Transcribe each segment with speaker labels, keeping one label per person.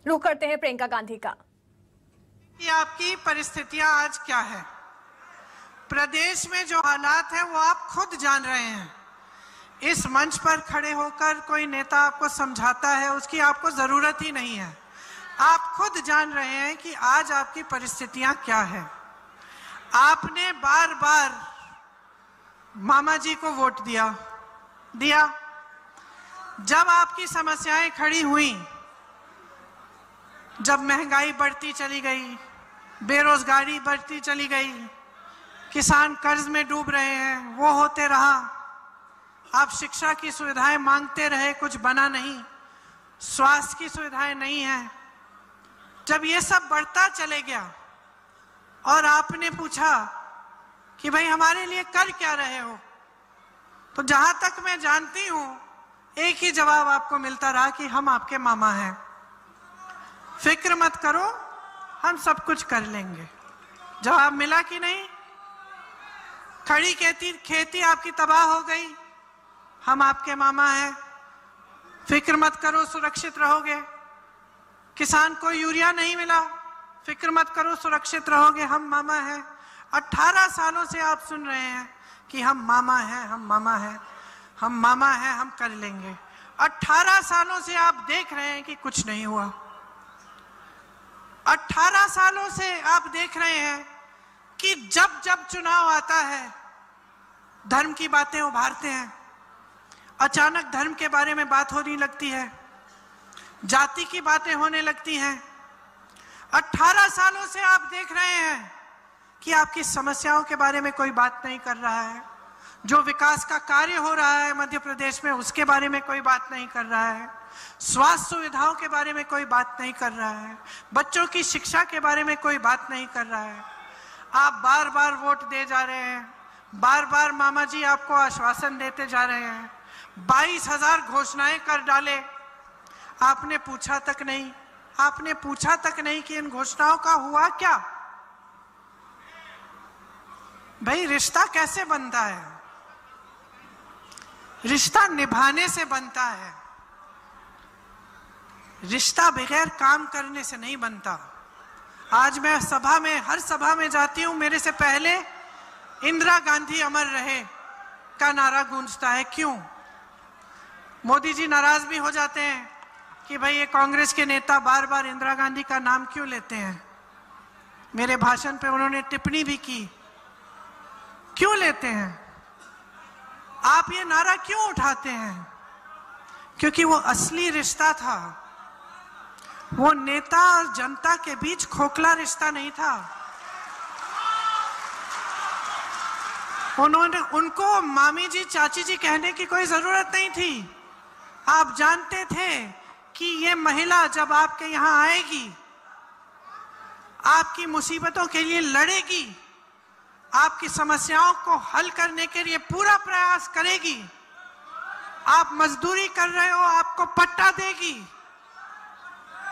Speaker 1: रुख करते हैं प्रियंका गांधी का।
Speaker 2: कि आपकी परिस्थितियां आज क्या है, प्रदेश में जो हालात है वो आप खुद जान रहे हैं। इस मंच पर खड़े होकर कोई नेता आपको समझाता है, उसकी आपको जरूरत ही नहीं है। आप खुद जान रहे हैं कि आज आपकी परिस्थितियां क्या है। आपने बार बार मामा जी को वोट दिया। जब आपकी समस्याएं खड़ी हुई, जब महंगाई बढ़ती चली गई, बेरोजगारी बढ़ती चली गई, किसान कर्ज में डूब रहे हैं, वो होते रहा। आप शिक्षा की सुविधाएं मांगते रहे, कुछ बना नहीं। स्वास्थ्य की सुविधाएं नहीं है। जब ये सब बढ़ता चले गया और आपने पूछा कि भाई हमारे लिए कर क्या रहे हो, तो जहां तक मैं जानती हूं एक ही जवाब आपको मिलता रहा कि हम आपके मामा हैं, फिक्र मत करो, हम सब कुछ कर लेंगे। जवाब मिला कि नहीं? खड़ी खेती आपकी तबाह हो गई, हम आपके मामा हैं, फिक्र मत करो, सुरक्षित रहोगे। किसान को यूरिया नहीं मिला, फिक्र मत करो, सुरक्षित रहोगे, हम मामा हैं। 18 सालों से आप सुन रहे हैं कि हम मामा हैं, हम मामा हैं, हम मामा हैं, हम कर लेंगे। 18 सालों से आप देख रहे हैं कि कुछ नहीं हुआ। 18 सालों से आप देख रहे हैं कि जब जब चुनाव आता है धर्म की बातें उभारते हैं, अचानक धर्म के बारे में बात होने लगती है, जाति की बातें होने लगती हैं। 18 सालों से आप देख रहे हैं कि आपकी समस्याओं के बारे में कोई बात नहीं कर रहा है। जो विकास का कार्य हो रहा है मध्य प्रदेश में, उसके बारे में कोई बात नहीं कर रहा है। स्वास्थ्य सुविधाओं के बारे में कोई बात नहीं कर रहा है। बच्चों की शिक्षा के बारे में कोई बात नहीं कर रहा है। आप बार बार वोट दे जा रहे हैं, बार बार मामा जी आपको आश्वासन देते जा रहे हैं। 22,000 घोषणाएं कर डाले, आपने पूछा तक नहीं। आपने पूछा तक नहीं कि इन घोषणाओं का हुआ क्या। भाई रिश्ता कैसे बनता है? रिश्ता निभाने से बनता है, रिश्ता बगैर काम करने से नहीं बनता। आज मैं हर सभा में जाती हूं, मेरे से पहले इंदिरा गांधी अमर रहे का नारा गूंजता है। क्यों? मोदी जी नाराज भी हो जाते हैं कि भाई ये कांग्रेस के नेता बार बार इंदिरा गांधी का नाम क्यों लेते हैं। मेरे भाषण पे उन्होंने टिप्पणी भी की, क्यों लेते हैं आप ये नारा, क्यों उठाते हैं? क्योंकि वो असली रिश्ता था, वो नेता और जनता के बीच खोखला रिश्ता नहीं था। उनको मामी जी, चाची जी कहने की कोई जरूरत नहीं थी। आप जानते थे कि ये महिला जब आपके यहां आएगी, आपकी मुसीबतों के लिए लड़ेगी, आपकी समस्याओं को हल करने के लिए पूरा प्रयास करेगी। आप मजदूरी कर रहे हो, आपको पट्टा देगी।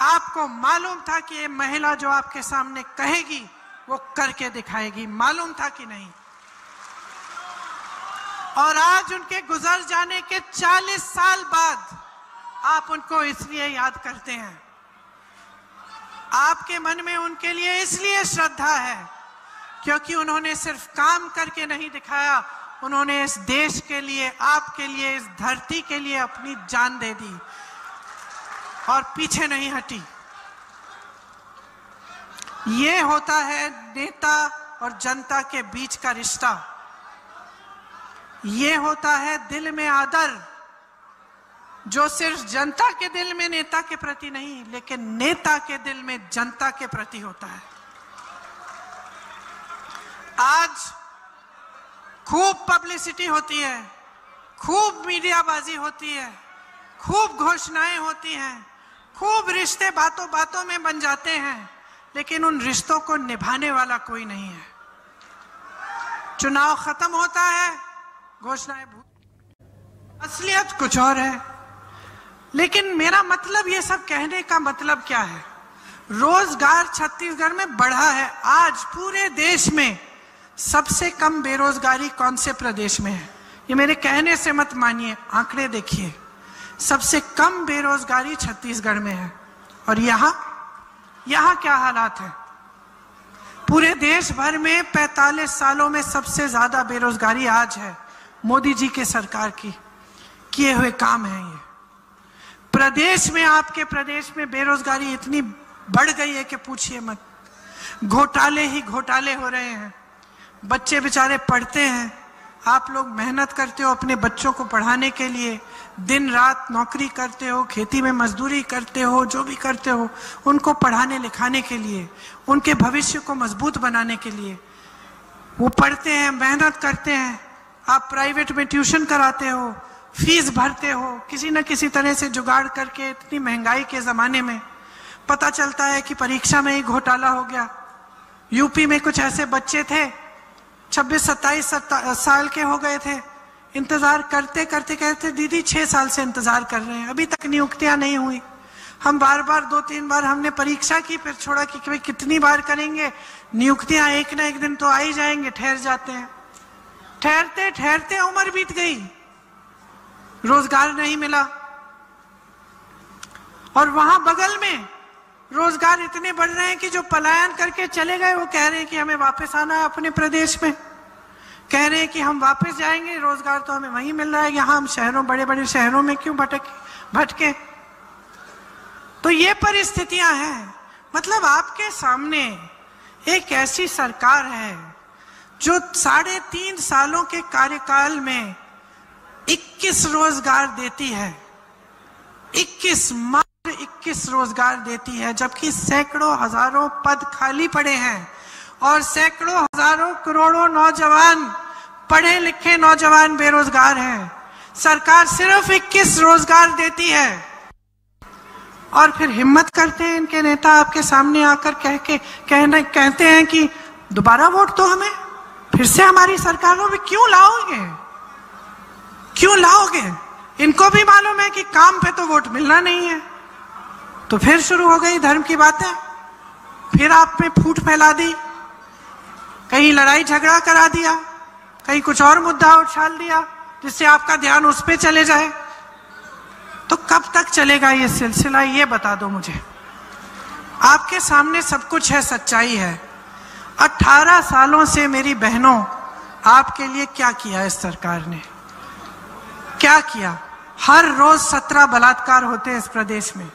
Speaker 2: आपको मालूम था कि ये महिला जो आपके सामने कहेगी वो करके दिखाएगी, मालूम था कि नहीं? और आज उनके गुजर जाने के 40 साल बाद आप उनको इसलिए याद करते हैं, आपके मन में उनके लिए इसलिए श्रद्धा है क्योंकि उन्होंने सिर्फ काम करके नहीं दिखाया, उन्होंने इस देश के लिए, आपके लिए, इस धरती के लिए अपनी जान दे दी और पीछे नहीं हटी। ये होता है नेता और जनता के बीच का रिश्ता। ये होता है दिल में आदर, जो सिर्फ जनता के दिल में नेता के प्रति नहीं, लेकिन नेता के दिल में जनता के प्रति होता है। आज खूब पब्लिसिटी होती है, खूब मीडियाबाजी होती है, खूब घोषणाएं होती हैं, खूब रिश्ते बातों बातों में बन जाते हैं, लेकिन उन रिश्तों को निभाने वाला कोई नहीं है। चुनाव खत्म होता है, घोषणाएं असलियत कुछ और है। लेकिन मेरा मतलब, ये सब कहने का मतलब क्या है? रोजगार छत्तीसगढ़ में बढ़ा है। आज पूरे देश में सबसे कम बेरोजगारी कौन से प्रदेश में है? ये मेरे कहने से मत मानिए, आंकड़े देखिए। सबसे कम बेरोजगारी छत्तीसगढ़ में है। और यहाँ क्या हालात है? पूरे देश भर में 45 सालों में सबसे ज्यादा बेरोजगारी आज है। मोदी जी के सरकार की किए हुए काम है ये। प्रदेश में, आपके प्रदेश में बेरोजगारी इतनी बढ़ गई है कि पूछिए मत। घोटाले ही घोटाले हो रहे हैं। बच्चे बेचारे पढ़ते हैं, आप लोग मेहनत करते हो अपने बच्चों को पढ़ाने के लिए, दिन रात नौकरी करते हो, खेती में मजदूरी करते हो, जो भी करते हो उनको पढ़ाने लिखाने के लिए, उनके भविष्य को मजबूत बनाने के लिए। वो पढ़ते हैं, मेहनत करते हैं। आप प्राइवेट में ट्यूशन कराते हो, फीस भरते हो, किसी न किसी तरह से जुगाड़ करके। इतनी महंगाई के जमाने में पता चलता है कि परीक्षा में ही घोटाला हो गया। यूपी में कुछ ऐसे बच्चे थे, 26-27 साल के हो गए थे, इंतजार करते करते कहते दीदी 6 साल से इंतजार कर रहे हैं, अभी तक नियुक्तियां नहीं हुई। हम बार बार 2-3 बार हमने परीक्षा की, फिर छोड़ा कि भाई कितनी बार करेंगे, नियुक्तियां एक ना एक दिन तो आ ही जाएंगे। ठहर जाते हैं, ठहरते ठहरते उम्र बीत गई, रोजगार नहीं मिला। और वहां बगल में रोजगार इतने बढ़ रहे हैं कि जो पलायन करके चले गए वो कह रहे हैं कि हमें वापस आना है अपने प्रदेश में। कह रहे हैं कि हम वापस जाएंगे, रोजगार तो हमें वहीं मिल रहा है, यहाँ हम शहरों, बड़े बड़े शहरों में क्यों भटके। तो ये परिस्थितियां हैं। मतलब आपके सामने एक ऐसी सरकार है जो 3.5 सालों के कार्यकाल में 21 रोजगार देती है। 21 रोजगार देती है, जबकि सैकड़ों हजारों पद खाली पड़े हैं और सैकड़ों हजारों करोड़ों नौजवान, पढ़े लिखे नौजवान बेरोजगार हैं। सरकार सिर्फ 21 रोजगार देती है और फिर हिम्मत करते हैं इनके नेता आपके सामने आकर कहते हैं कि दोबारा वोट दो हमें, फिर से हमारी सरकारों में क्यों लाओगे। इनको भी मालूम है कि काम पे तो वोट मिलना नहीं है। तो फिर शुरू हो गई धर्म की बातें, फिर आप में फूट फैला दी, कहीं लड़ाई झगड़ा करा दिया, कहीं कुछ और मुद्दा उछाल दिया जिससे आपका ध्यान उस पे चले जाए। तो कब तक चलेगा ये सिलसिला, ये बता दो मुझे। आपके सामने सब कुछ है, सच्चाई है। 18 सालों से मेरी बहनों, आपके लिए क्या किया इस सरकार ने, क्या किया? हर रोज 17 बलात्कार होते हैं इस प्रदेश में।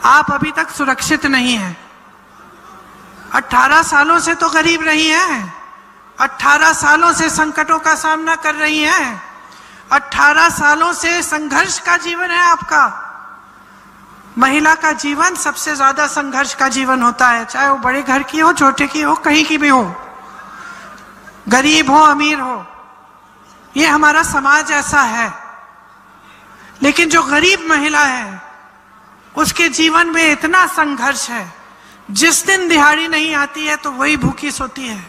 Speaker 2: आप अभी तक सुरक्षित नहीं हैं। 18 सालों से तो गरीब रही हैं, 18 सालों से संकटों का सामना कर रही हैं, 18 सालों से संघर्ष का जीवन है आपका। महिला का जीवन सबसे ज्यादा संघर्ष का जीवन होता है, चाहे वो बड़े घर की हो, छोटे की हो, कहीं की भी हो, गरीब हो, अमीर हो। ये हमारा समाज ऐसा है। लेकिन जो गरीब महिला है उसके जीवन में इतना संघर्ष है, जिस दिन दिहाड़ी नहीं आती है तो वही भूखी सोती है।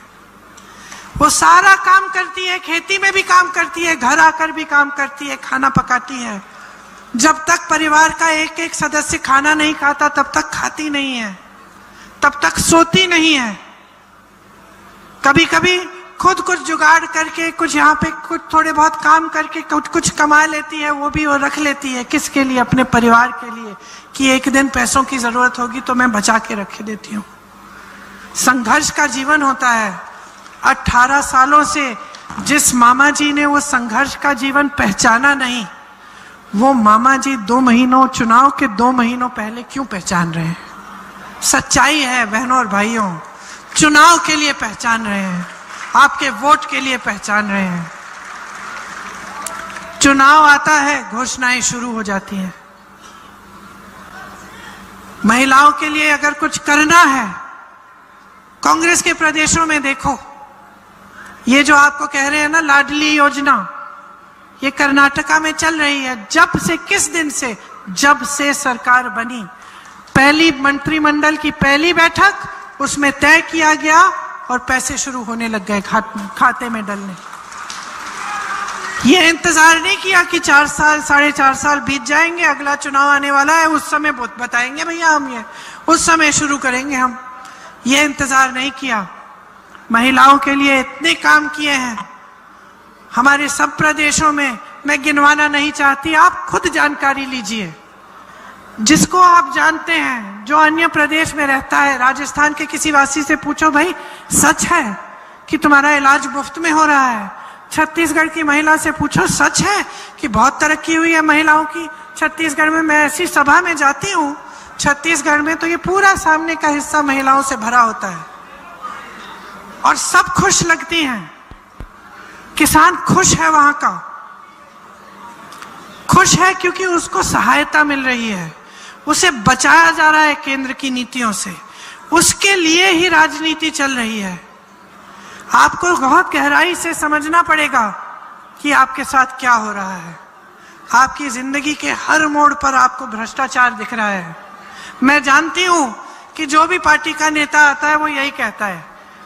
Speaker 2: वो सारा काम करती है, खेती में भी काम करती है, घर आकर भी काम करती है, खाना पकाती है। जब तक परिवार का एक एक सदस्य खाना नहीं खाता तब तक खाती नहीं है, तब तक सोती नहीं है। कभी कभी खुद कुछ जुगाड़ करके, कुछ यहाँ पे कुछ थोड़े बहुत काम करके कुछ कमा लेती है, वो भी वो रख लेती है। किसके लिए? अपने परिवार के लिए, कि एक दिन पैसों की जरूरत होगी तो मैं बचा के रख देती हूँ। संघर्ष का जीवन होता है। 18 सालों से जिस मामा जी ने वो संघर्ष का जीवन पहचाना नहीं, वो मामा जी 2 महीनों, चुनाव के 2 महीनों पहले क्यों पहचान रहे हैं? सच्चाई है बहनों और भाइयों, चुनाव के लिए पहचान रहे हैं, आपके वोट के लिए पहचान रहे हैं। चुनाव आता है, घोषणाएं शुरू हो जाती हैं। महिलाओं के लिए अगर कुछ करना है, कांग्रेस के प्रदेशों में देखो, ये जो आपको कह रहे हैं ना लाडली योजना, ये कर्नाटका में चल रही है। जब से, किस दिन से? जब से सरकार बनी, पहली मंत्रिमंडल की पहली बैठक, उसमें तय किया गया और पैसे शुरू होने लग गए खाते में डलने। ये इंतजार नहीं किया कि 4 साल, 4.5 साल बीत जाएंगे, अगला चुनाव आने वाला है, उस समय बताएंगे भैया हम ये, उस समय शुरू करेंगे हम। ये इंतजार नहीं किया। महिलाओं के लिए इतने काम किए हैं हमारे सब प्रदेशों में, मैं गिनवाना नहीं चाहती, आप खुद जानकारी लीजिए। जिसको आप जानते हैं, जो अन्य प्रदेश में रहता है, राजस्थान के किसी वासी से पूछो भाई सच है कि तुम्हारा इलाज मुफ्त में हो रहा है। छत्तीसगढ़ की महिला से पूछो सच है कि बहुत तरक्की हुई है महिलाओं की छत्तीसगढ़ में। मैं ऐसी सभा में जाती हूँ छत्तीसगढ़ में तो ये पूरा सामने का हिस्सा महिलाओं से भरा होता है और सब खुश लगती हैं। किसान खुश है, वहां का खुश है क्योंकि उसको सहायता मिल रही है, उसे बचाया जा रहा है केंद्र की नीतियों से, उसके लिए ही राजनीति चल रही है। आपको बहुत गहराई से समझना पड़ेगा कि आपके साथ क्या हो रहा है। आपकी जिंदगी के हर मोड़ पर आपको भ्रष्टाचार दिख रहा है। मैं जानती हूं कि जो भी पार्टी का नेता आता है वो यही कहता है,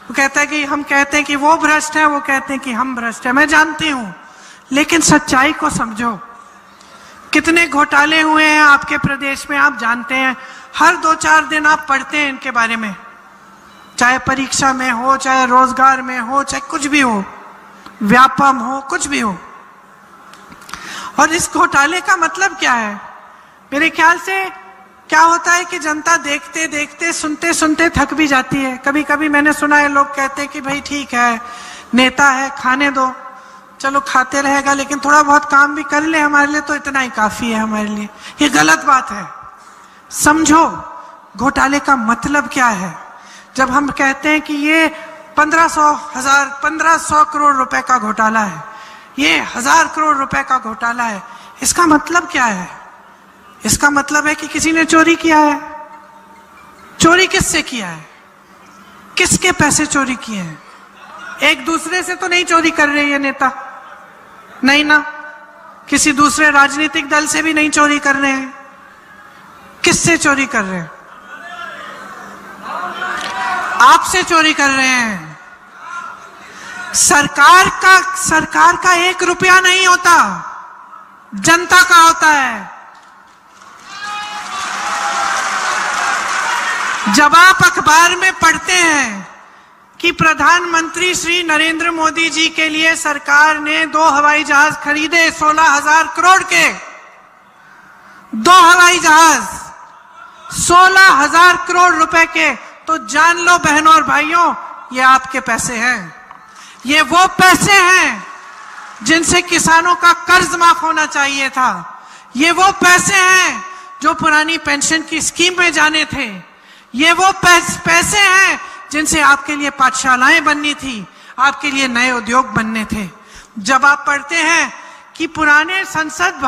Speaker 2: वो कहता है कि हम कहते हैं कि वो भ्रष्ट है, वो कहते हैं कि हम भ्रष्ट है। मैं जानती हूं, लेकिन सच्चाई को समझो। कितने घोटाले हुए हैं आपके प्रदेश में आप जानते हैं। हर 2-4 दिन आप पढ़ते हैं इनके बारे में, चाहे परीक्षा में हो, चाहे रोजगार में हो, चाहे कुछ भी हो, व्यापम हो, कुछ भी हो। और इस घोटाले का मतलब क्या है? मेरे ख्याल से क्या होता है कि जनता देखते देखते सुनते सुनते थक भी जाती है। कभी कभी मैंने सुना है लोग कहते हैं कि भाई ठीक है नेता है खाने दो, चलो खाते रहेगा, लेकिन थोड़ा बहुत काम भी कर ले हमारे लिए तो इतना ही काफी है हमारे लिए। ये गलत बात है। समझो घोटाले का मतलब क्या है। जब हम कहते हैं कि ये 1500 करोड़ रुपए का घोटाला है, ये 1000 करोड़ रुपए का घोटाला है, इसका मतलब क्या है? इसका मतलब है कि किसी ने चोरी किया है। चोरी किससे किया है? किसके पैसे चोरी किए हैं? एक दूसरे से तो नहीं चोरी कर रहे ये नेता, नहीं ना, किसी दूसरे राजनीतिक दल से भी नहीं चोरी कर रहे हैं। किससे चोरी कर रहे हैं? आपसे चोरी कर रहे हैं। सरकार का 1 रुपया नहीं होता, जनता का होता है। जब आप अखबार में पढ़ते हैं कि प्रधानमंत्री श्री नरेंद्र मोदी जी के लिए सरकार ने 2 हवाई जहाज खरीदे 16,000 करोड़ के, 2 हवाई जहाज 16,000 करोड़ रुपए के, तो जान लो बहनों और भाइयों ये आपके पैसे हैं। ये वो पैसे हैं जिनसे किसानों का कर्ज माफ होना चाहिए था। ये वो पैसे हैं जो पुरानी पेंशन की स्कीम में जाने थे। ये वो पैसे हैं जिनसे आपके लिए पाठशालाएं बननी थी, आपके लिए नए उद्योग बनने थे। जब आप पढ़ते हैं कि पुराने संसद